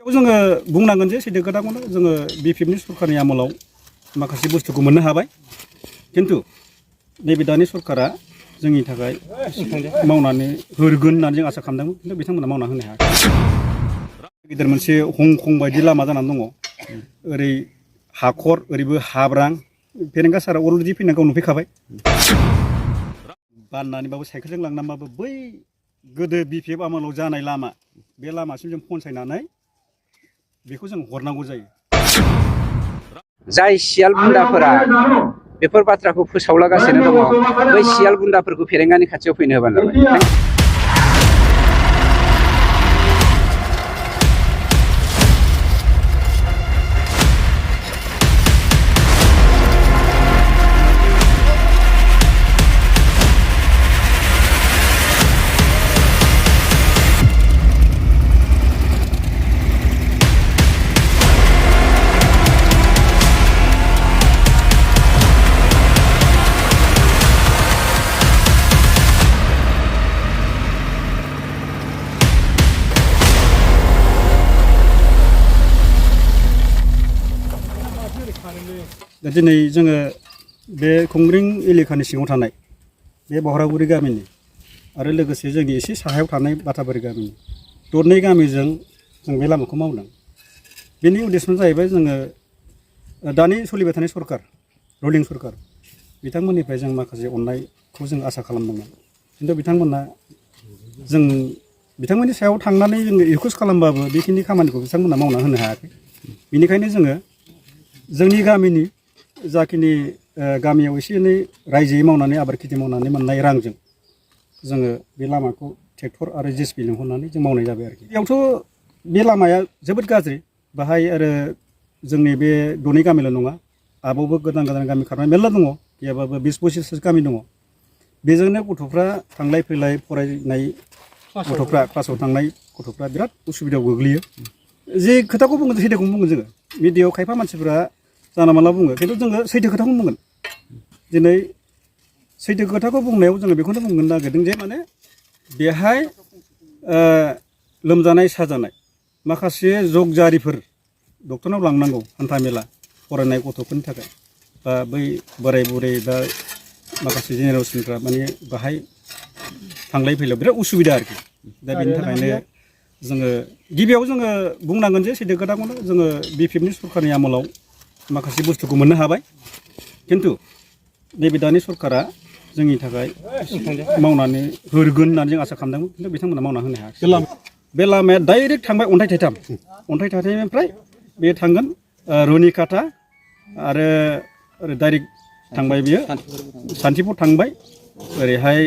जोङो बुंनांगोन जे सैथो खोथाखौनो जोङो बिपिएफनि सरकारनि आमोलाव माखासे बुस्थुखौ मोननो हाबाय खिन्थु नैबे दानि सरकारा जोंनि थाखाय मावनानै होगोन होननानै जों आसा खालामदोंमोन खिन्थु बिथांमोना मावना होनो हायाखै गिदिर मोनसे हंकं बायदि लामा जानानै दङ ओरै हाखर ओरैबो हाब्रां फेरेंगा सारा अलरेडि फैनायखौ नुफैखाबाय बाननानैबाबो साइकेलजों लांनानैबाबो बै गोदो बिपिएफ आमोलाव जानाय लामा बे लामासिम जों पहुंचायनानै बेखौ जों हरनांगौ जायो जाय सियाल गुन्दाफोरा बेफोर बाथ्राखौ फोसावलागासिनो दङ बै सियाल गुन्दाफोरखौ फेरेंगानि खाथियाव फैनो होबानो जाबाय। दिनै जोङो बे खुंग्रिं एलेकानि सिङाव थानाय बे बहरागुरि गामिनि आरो लोगोसे जोंनि एसे साहायाव थानाय बाथाबारि गामिनि दरनै गामिजों जों बे लामाखौ मावदों बेनि उद्देश्यआ जाहैबाय जोङो दानि सोलिबाय थानाय सरकार रुलिं सरकार बिथांमोननिफ्राय जों माखासे अननायखौ जों आसा खालामदोंमोन खिन्थु बिथांमोना जों बिथांमोननि सायाव थांनानै जोङो रिकुवेस्ट खालामबाबो बेखिनि खामानिखौ बिथांमोना मावना होनो हायाखै बेनिखायनो जोङो जोंनि गामिनि जाखिनि गामियाव एसे एनै रायजोयै मावनानै आबाद खेथि मावनानै मोननाय रांजों जोङो बे लामाखौ ट्रेक्टर आरो जेसिबि लिंहरनानै जों मावनाय जाबाय आरोखि बेयावथ' बे लामाया जोबोद गाज्रि बाहाय आरो जोंनि बे दरनै गामिल' नङा आबावबो गोदान गोदान गामि खारनाय मेरला दङ गैयाबाबो 20-25 गामि दङ बेजोंनो गथ'फ्रा थांलाय फैलाय फरायनाय गथ'फ्रा क्लासाव थांनाय गथ'फ्रा बिराद उसुबिदायाव गोग्लैयो जे खोथाखौ बुंगोन सैथोखौनो बुंगोन जोङो मिडियायाव खायफा मानसिफ्रा जाना माला बुङो खिन्थु जोङो सैथो खोथाखौनो बुंगोन दिनै सैथो खोथाखौ बुंनायाव जोङो बेखौनो बुंनो नागिरदों जे माने बेहाय लोमजानाय साजानाय माखासे जगजारिफोर डक्टरनाव लांनांगौ हान्था मेला फरायनाय गथ'फोरनि थाखाय बा बै बोराय बुरै बा माखासे जेनेरेसनफ्रा माने बाहाय थांलाय फैलायाव बिराद उसुबिदा आरोखि दा बेनि थाखायनो जोङो गिबियाव जोङो बुंनांगोन जे सैथो खोथाखौनो जोङो बिपिएफनि सरकारनि आमोलाव माखासे बुस्थुखौ मोननो हाबाय खिन्थु नैबे दानि सरकारा जोंनि थाखाय मावनानै होगोन होननानै जों आसा खालामदोंमोन खिन्थु बिथांमोना मावना होनो हायाखै बे लामाया डाइरेक्ट थांबाय अन्थाइ थाइथामनिफ्राय बे थांगोन रुनिकाटा आरो ओरै डाइरेक्ट थांबाय बियो सान्थिफुर थांबाय ओरैहाय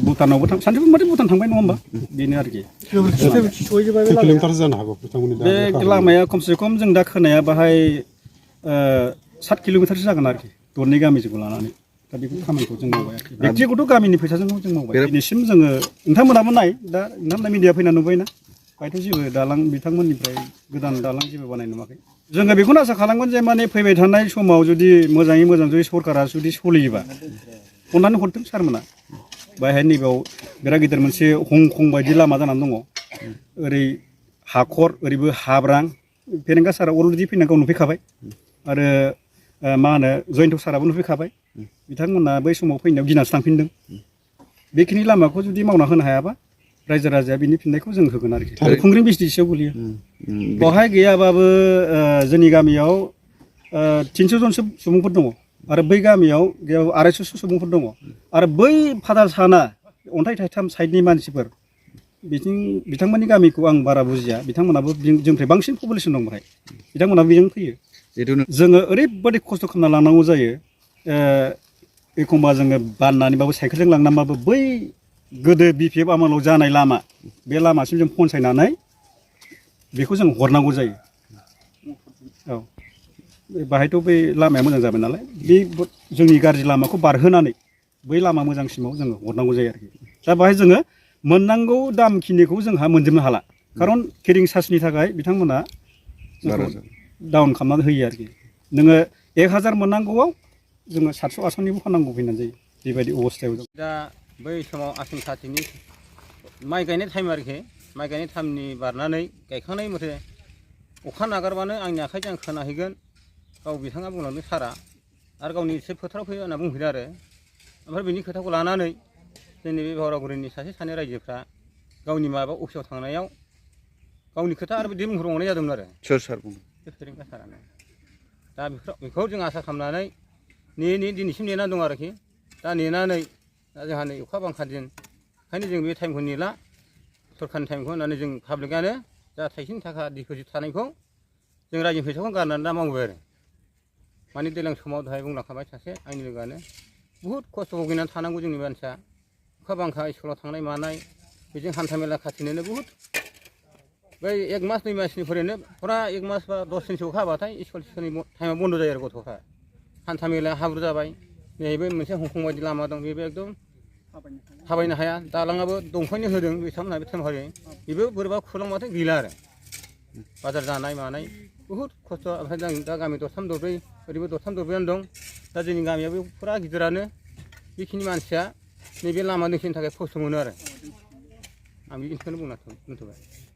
भुटानावबो सान्थिफुर माथो भुटान थांबाय नङा होमबा बेनो आरोखि किल'मिटार जानो हागौ बे लामाया खमसे खम जों दा खोनाया बाहाय 7 किल'मिटारसो जागोन आरोखि दरनै गामिजों लानानै दा बेखौ खामानिखौ जों मावबाय आरोखि बेक्तिगत गामिनि फैसाजों जों मावबाय दिनैसिम जोङो नोंथांमोनाबो नाय दा नोंथांमोना मिडिया फैना नुबायना बायथ' जेबो दालां बिथांमोननिफ्राय गोदान दालां जेबो बानाय नुवाखै जोङो बेखौनो आसा खालामगोन जे माने फैबाय थानाय समाव जुदि मोजाङै मोजां जुदि सरकारा जुदि सोलियोबा अननानै हरथों सारमोना बाहाय नैबेयाव बिराद गिदिर मोनसे हंकं बायदि लामा जानानै दङ ओरै हाखर ओरैबो हाब्रां फेरेंगा सारा अलरेडि फैनायखौ नुफैखाबाय आरो मा होनो जयन्त साराबो नुफैखाबाय बिथांमोना बै समाव फैनायाव गिनासो थांफिनदों बेखिनि लामाखौ जुदि मावना होनो हायाबा रायजो राजाया बिनि फिननायखौ जों होगोन आरोखि खुंग्रिं बिसटिसिआव गोलैयो बेवहाय गैयाबाबो जोंनि गामियाव 300 जनसो सुबुंफोर दङ आरो बै गामियाव 250 सुबुंफोर दङ आरो बै फादार साना अन्थाइ थाइथाम साइडनि मानसिफोर बिथांमोननि गामिखौ आं बारा बुजिया बिथांमोनाबो जोंनिफ्राय बांसिन पपुलेसन दं बेहाय बिथांमोनाबो बेजों फैयो जोङो ओरैबादि खस्थ' खालामना लानांगौ जायो एखमबा जोङो बाननानैबाबो साइकेलजों लांनानैबाबो बै गोदो बिपिएफ आमोलाव जानाय लामा बे लामासिम जों पहुंचायनानै बेखौ जों हरनांगौ जायो औ बाहायथ' बै लामाया मोजां जाबाय नालाय बे जोंनि गाज्रि लामाखौ बारहोनानै बै लामा मोजांसिमाव जोङो हरनांगौ जायो आरोखि दा बाहाय जोङो मोननांगौ दामखिनिखौ जोंहा मोनजोबनो हाला खारन केरिं चार्जनि थाखाय बिथांमोना डाउन खालामनानै होयो आरोखि नोङो 1000 मोननांगौआव जोङो 700-800निबो फाननांगौ फैनानै जायो बेबायदि अबस्थायाव दा बै समाव आसिन खाथिनि माइ गायनाय टाइम आरोखि माइ गायनाय टाइमनि बारनानै गायखांनाय मथे अखा नागारबानो आंनि आखाइजों आं खोनाहैगोन गाव बिथाङा बुंलांदों सारा आरो गावनि एसे फोथाराव फैयो होनना बुंफैदों आरो ओमफ्राय बिनि खोथाखौ लानानै जोंनि बे बावरागुरिनि सासे सानै रायजोफ्रा गावनि माबा अफिसाव थांनायाव गावनि खोथा आरो बिदि बुंहरबावनाय जादोंमोन आरो सोर सार बुङो बे फेरेंगा सारानो दा बेखौ जों आसा खालामनानै दिनैसिम नेना दं आरोखि दा नेनानै दा जोंहा नै अखा बांखा दिन ओंखायनो जों बे टाइमखौ नेला सरखारनि टाइमखौ होननानै जों पाब्लिकआनो जा थाइसेनि थाखा डिप'जिट थानायखौ जों रायजोनि फैसाखौ गारनानै दा मावबाय आरो माने दैज्लां समाव दहाय बुंलांखाबाय सासे आंनि लोगोआनो बुहुद खस्थ' भुगिनानै थानांगौ जोंनि मानसिया अखा बांखा स्कुलाव थांनाय मानाय बेजों हान्था मेला खाथिनोनो बुहुद बै 1 मास 2 मासनि फरायनो फुरा 1 मास बा 10 दिनसो अखा हाबाथाय स्कुलनि टाइमाव बन्द' जायो आरो गथ'फ्रा हान्था मेलाया हाब्रु जाबाय नैबे मोनसे हंखं बायदि लामा दं बेबो एकदम थाबायनो हाया दालाङाबो दंफांनि होदों बिथांमोनहा बे टाइमहाय बेबो बोरैबा खुलांबाथाय गैला आरो बाजार जानाय मानाय बुहुद खस्थ' ओमफ्राय दा गामि दरथाम दरब्रै ओरैबो दरथाम दरब्रैयानो दं दा जोंनि गामियाबो फुरा गिदिरानो बेखिनि मानसिया नैबे लामा दोंसेनि थाखाय खस्थ' मोनो आरो आं बेखिनिखौनो बुंना दोनथ'बाय